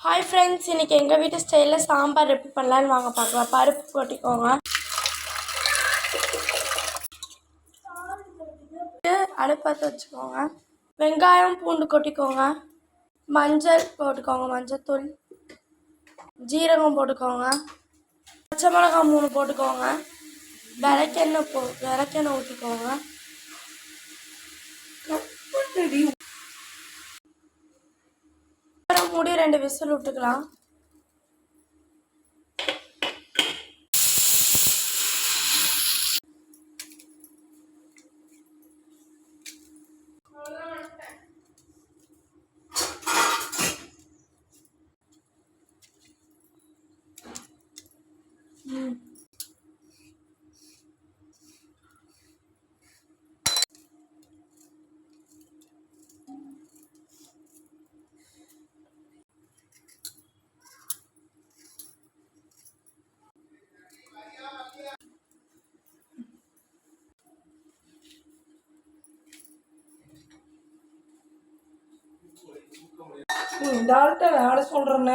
Hi friends, இன்றைக்கி எங்கள் வீட்டு ஸ்டைலில் சாம்பார் எப்படி பண்ணலான்னு வாங்க பார்க்கலாம். பருப்பு கொட்டிக்கோங்க. அடுப்பத்தை வச்சுக்கோங்க. வெங்காயம் பூண்டு கொட்டிக்கோங்க. மஞ்சள் போட்டுக்கோங்க, மஞ்சத்தூள், ஜீரகம் போட்டுக்கோங்க. பச்சை மிளகாய் 3 போட்டுக்கோங்க. விளக்கெண்ணெய் ஊற்றிக்கோங்க. மூடி 2 விசில் விட்டுக்கலாம். டால்ட்ட வேலை சொல்றேன்னு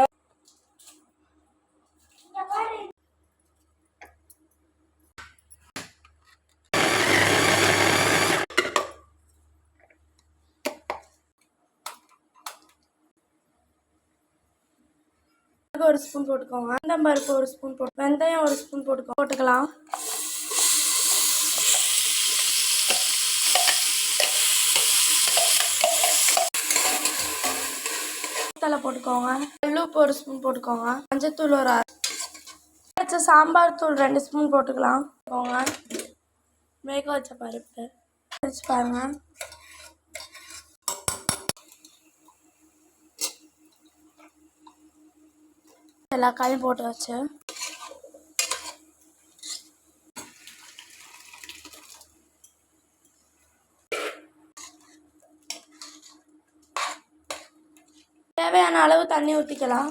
ஒரு ஸ்பூன் போட்டுக்கோங்க. பருப்பு 1 ஸ்பூன் போட்டு, வெந்தயம் 1 ஸ்பூன் போட்டுக்கலாம். தலை போட்டுக்கோங்க. உப்பு 1 ஸ்பூன் போட்டுக்கோங்க. மஞ்சத்தூள் ஒரு வச்ச சாம்பார் தூள் 2 ஸ்பூன் போட்டுக்கலாம். வேக வச்ச பருப்பு வச்சு பாருங்க. எல்லா காயும் போட்டு வச்சு தேவையான அளவு தண்ணி ஊற்றிக்கலாம்.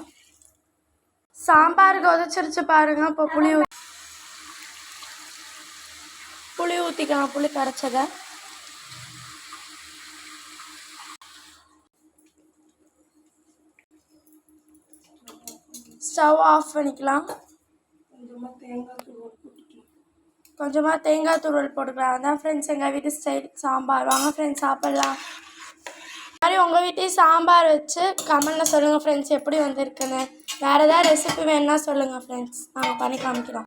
சாம்பாருக்கு உதச்சிருச்சு பாருங்க. இப்போ புளி ஊற்றிக்கலாம். புளி கரைச்சதை ஸ்டவ் ஆஃப் பண்ணிக்கலாம். கொஞ்சமாக தேங்காய் துருவல் போட்டுக்கலாம். அதான் ஃப்ரெண்ட்ஸ் எங்கள் வீட்டு ஸ்டைல் சாம்பார். வாங்க ஃப்ரெண்ட்ஸ் சாப்பிட்லாம். மாதிரி உங்கள் வீட்டையும் சாம்பார் வச்சு கமெண்ட்டில் சொல்லுங்கள் ஃப்ரெண்ட்ஸ் எப்படி வந்திருக்குன்னு. வேறு ஏதாவது ரெசிபி வேணுன்னா சொல்லுங்கள் ஃப்ரெண்ட்ஸ், நாங்கள் பண்ணி காமிக்கிறோம்.